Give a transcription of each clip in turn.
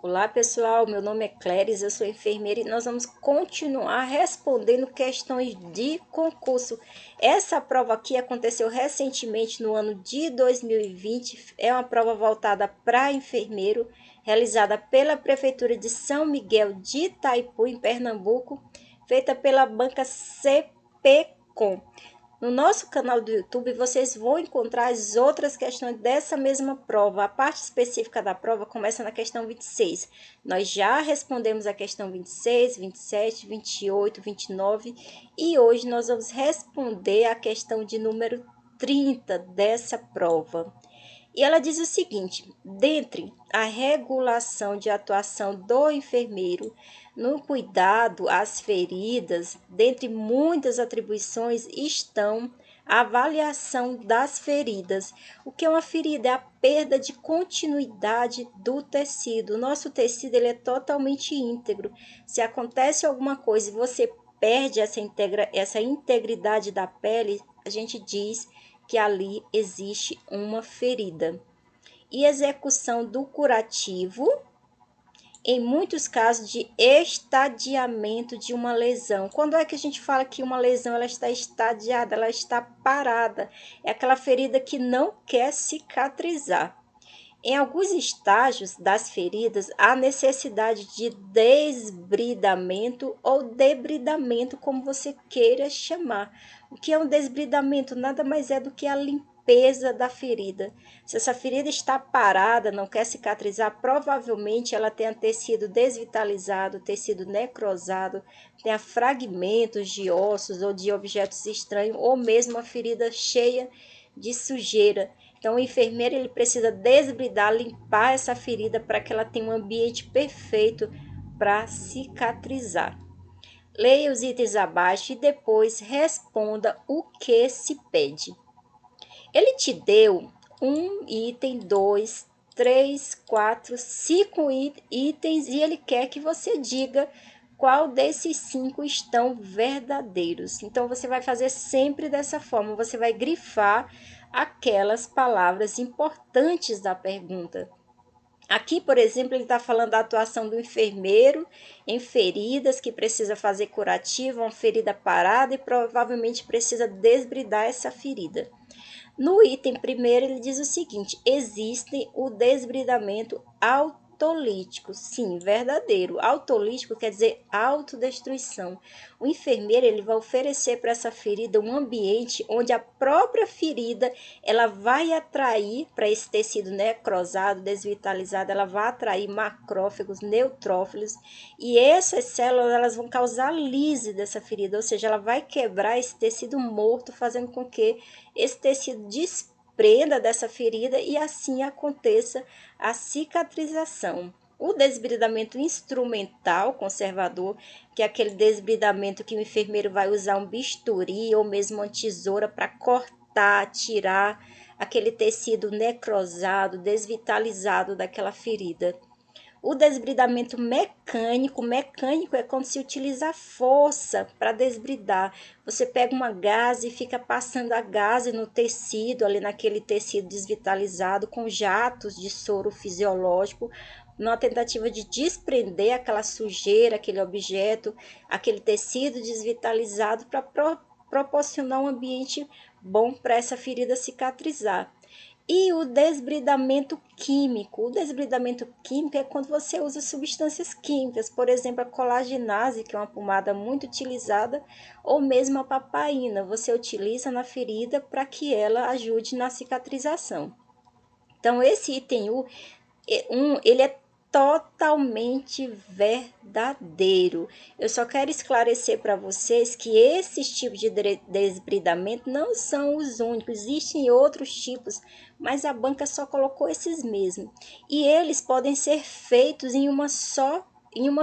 Olá pessoal, meu nome é Cléris, eu sou enfermeira e nós vamos continuar respondendo questões de concurso. Essa prova aqui aconteceu recentemente no ano de 2020, é uma prova voltada para enfermeiro, realizada pela Prefeitura de São Miguel de Itaipu, em Pernambuco, feita pela banca CPCom. No nosso canal do YouTube, vocês vão encontrar as outras questões dessa mesma prova. A parte específica da prova começa na questão 26. Nós já respondemos a questão 26, 27, 28, 29 e hoje nós vamos responder a questão de número 30 dessa prova. E ela diz o seguinte: dentre a regulação de atuação do enfermeiro no cuidado às feridas, dentre muitas atribuições estão a avaliação das feridas. O que é uma ferida? É a perda de continuidade do tecido. O nosso tecido ele é totalmente íntegro. Se acontece alguma coisa e você perde essa integridade da pele, a gente diz que ali existe uma ferida. E execução do curativo, em muitos casos de estadiamento de uma lesão. Quando é que a gente fala que uma lesão ela está estadiada, ela está parada? É aquela ferida que não quer cicatrizar. Em alguns estágios das feridas, há necessidade de desbridamento ou debridamento, como você queira chamar. O que é um desbridamento? Nada mais é do que a limpeza da ferida. Se essa ferida está parada, não quer cicatrizar, provavelmente ela tenha tecido desvitalizado, tecido necrosado, tenha fragmentos de ossos ou de objetos estranhos, ou mesmo a ferida cheia de sujeira. Então, o enfermeiro ele precisa desbridar, limpar essa ferida para que ela tenha um ambiente perfeito para cicatrizar. Leia os itens abaixo e depois responda o que se pede. Ele te deu um item, dois, três, quatro, cinco itens e ele quer que você diga qual desses cinco estão verdadeiros. Então, você vai fazer sempre dessa forma, você vai grifar aquelas palavras importantes da pergunta. Aqui, por exemplo, ele está falando da atuação do enfermeiro em feridas que precisa fazer curativo, uma ferida parada e provavelmente precisa desbridar essa ferida. No item primeiro, ele diz o seguinte: existe o desbridamento autolítico. Sim, verdadeiro. Autolítico quer dizer autodestruição. O enfermeiro ele vai oferecer para essa ferida um ambiente onde a própria ferida ela vai atrair para esse tecido necrosado, desvitalizado, ela vai atrair macrófagos, neutrófilos e essas células elas vão causar lise dessa ferida, ou seja, ela vai quebrar esse tecido morto, fazendo com que esse tecido desprenda dessa ferida e assim aconteça a cicatrização. O desbridamento instrumental conservador, que é aquele desbridamento que o enfermeiro vai usar um bisturi ou mesmo uma tesoura para cortar, tirar aquele tecido necrosado, desvitalizado daquela ferida. O desbridamento mecânico é quando se utiliza a força para desbridar. Você pega uma gaze e fica passando a gaze no tecido, ali naquele tecido desvitalizado, com jatos de soro fisiológico, numa tentativa de desprender aquela sujeira, aquele objeto, aquele tecido desvitalizado para proporcionar um ambiente bom para essa ferida cicatrizar. E o desbridamento químico. O desbridamento químico é quando você usa substâncias químicas, por exemplo, a colagenase, que é uma pomada muito utilizada, ou mesmo a papaina. Você utiliza na ferida para que ela ajude na cicatrização. Então, esse item 1, ele é totalmente verdadeiro. Eu só quero esclarecer para vocês que esses tipos de desbridamento não são os únicos, existem outros tipos, mas a banca só colocou esses mesmos. E eles podem ser feitos em uma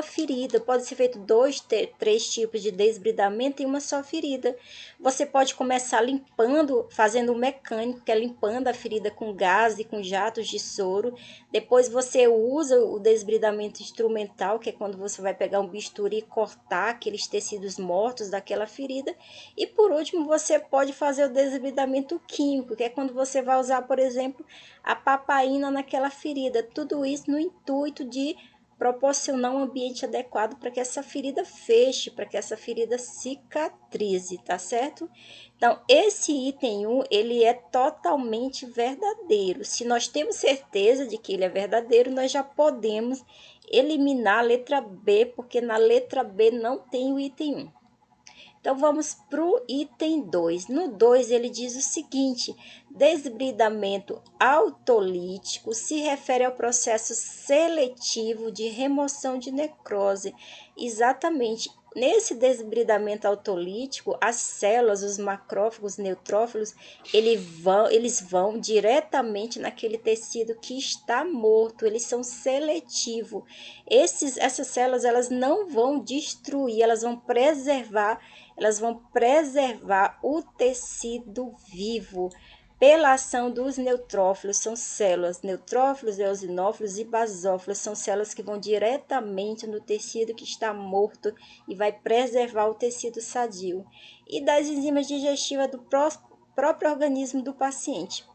ferida, pode ser feito 2, 3 tipos de desbridamento em uma só ferida. Você pode começar limpando, fazendo o mecânico, que é limpando a ferida com gás e com jatos de soro. Depois você usa o desbridamento instrumental, que é quando você vai pegar um bisturi e cortar aqueles tecidos mortos daquela ferida. E por último, você pode fazer o desbridamento químico, que é quando você vai usar, por exemplo, a papaina naquela ferida. Tudo isso no intuito de proporcionar um ambiente adequado para que essa ferida feche, para que essa ferida cicatrize, tá certo? Então, esse item 1, ele é totalmente verdadeiro. Se nós temos certeza de que ele é verdadeiro, nós já podemos eliminar a letra B, porque na letra B não tem o item 1. Então, vamos para o item 2. No 2, ele diz o seguinte: desbridamento autolítico se refere ao processo seletivo de remoção de necrose. Exatamente. Nesse desbridamento autolítico, as células, os macrófagos, neutrófilos, eles vão diretamente naquele tecido que está morto, eles são seletivos. Essas células, elas não vão destruir, elas vão preservar o tecido vivo pela ação dos neutrófilos. São células, neutrófilos, eosinófilos e basófilos, são células que vão diretamente no tecido que está morto e vai preservar o tecido sadio. E das enzimas digestivas do próprio organismo do paciente.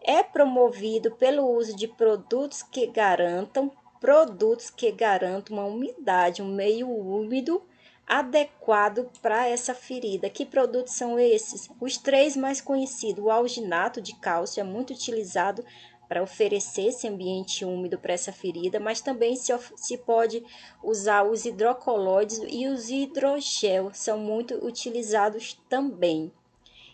É promovido pelo uso de produtos que garantam uma umidade, um meio úmido adequado para essa ferida. Que produtos são esses? Os 3 mais conhecidos. O alginato de cálcio é muito utilizado para oferecer esse ambiente úmido para essa ferida, mas também se pode usar os hidrocolóides e os hidrogel, são muito utilizados também.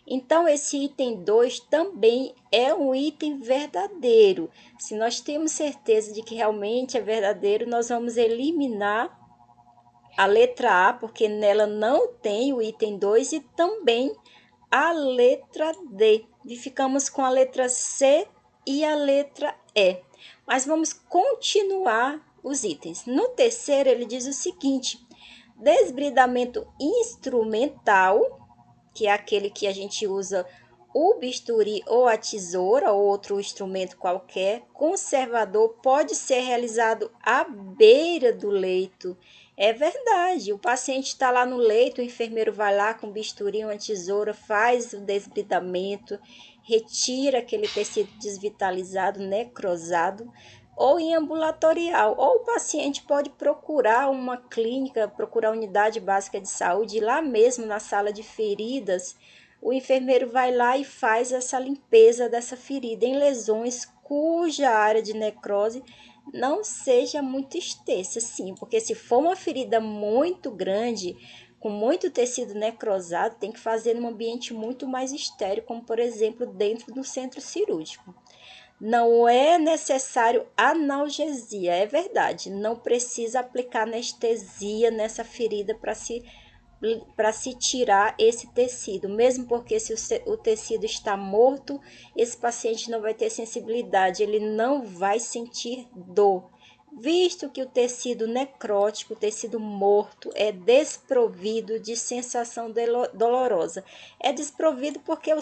Então, esse item 2 também é um item verdadeiro. Se nós temos certeza de que realmente é verdadeiro, nós vamos eliminar a letra A, porque nela não tem o item 2, e também a letra D. E ficamos com a letra C e a letra E. Mas vamos continuar os itens. No terceiro, ele diz o seguinte: desbridamento instrumental, que é aquele que a gente usa o bisturi ou a tesoura ou outro instrumento qualquer, conservador, pode ser realizado à beira do leito. É verdade, o paciente está lá no leito, o enfermeiro vai lá com bisturi ou uma tesoura, faz o desbridamento, retira aquele tecido desvitalizado, necrosado, ou em ambulatorial, ou o paciente pode procurar uma clínica, procurar a unidade básica de saúde, lá mesmo na sala de feridas, o enfermeiro vai lá e faz essa limpeza dessa ferida em lesões cuja área de necrose não seja muito extensa, sim, porque se for uma ferida muito grande, com muito tecido necrosado, tem que fazer num ambiente muito mais estéril, como por exemplo dentro do centro cirúrgico. Não é necessário analgesia, é verdade, não precisa aplicar anestesia nessa ferida para se tirar esse tecido, mesmo porque se o tecido está morto, esse paciente não vai ter sensibilidade, ele não vai sentir dor, visto que o tecido necrótico, o tecido morto, é desprovido de sensação dolorosa. É desprovido porque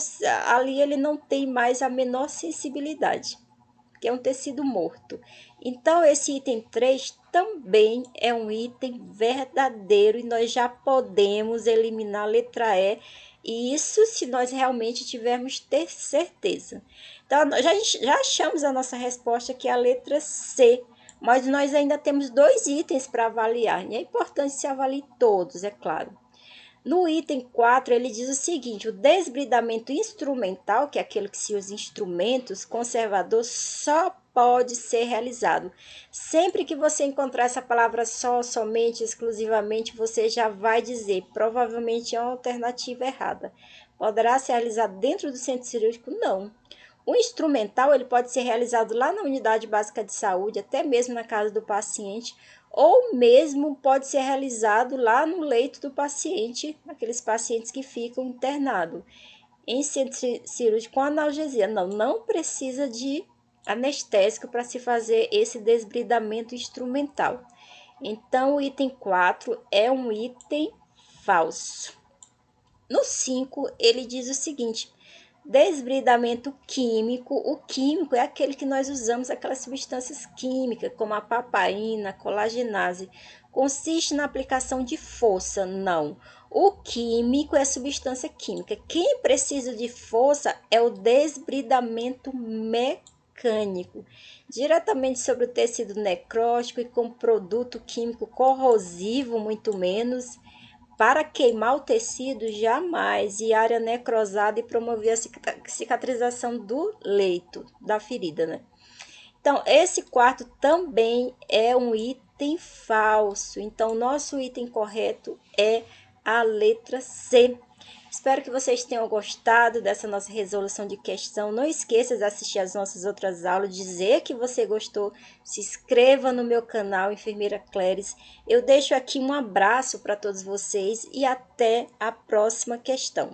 ali ele não tem mais a menor sensibilidade, que é um tecido morto. Então, esse item 3 também é um item verdadeiro e nós já podemos eliminar a letra E, e isso se nós realmente tivermos ter certeza. Então, já achamos a nossa resposta, que é a letra C, mas nós ainda temos 2 itens para avaliar, e é importante se avalie todos, é claro. No item 4, ele diz o seguinte: o desbridamento instrumental, que é aquele que se usa instrumentos conservador, só pode ser realizado. Sempre que você encontrar essa palavra só, somente, exclusivamente, você já vai dizer, provavelmente é uma alternativa errada. Poderá ser realizado dentro do centro cirúrgico? Não. O instrumental, ele pode ser realizado lá na unidade básica de saúde, até mesmo na casa do paciente, ou mesmo pode ser realizado lá no leito do paciente, aqueles pacientes que ficam internados em centro cirúrgico com analgesia. Não precisa de anestésico para se fazer esse desbridamento instrumental. Então, o item 4 é um item falso. No 5, ele diz o seguinte: desbridamento químico. O químico é aquele que nós usamos, aquelas substâncias químicas, como a papaina, a colagenase. Consiste na aplicação de força? Não. O químico é substância química. Quem precisa de força é o desbridamento mecânico. mecânico, diretamente sobre o tecido necrótico e com produto químico corrosivo, muito menos, para queimar o tecido jamais, e área necrosada e promover a cicatrização do leito, da ferida, né? Então, esse quarto também é um item falso. Então, nosso item correto é a letra C. Espero que vocês tenham gostado dessa nossa resolução de questão. Não esqueça de assistir as nossas outras aulas, dizer que você gostou. Se inscreva no meu canal, Enfermeira Cléris. Eu deixo aqui um abraço para todos vocês e até a próxima questão.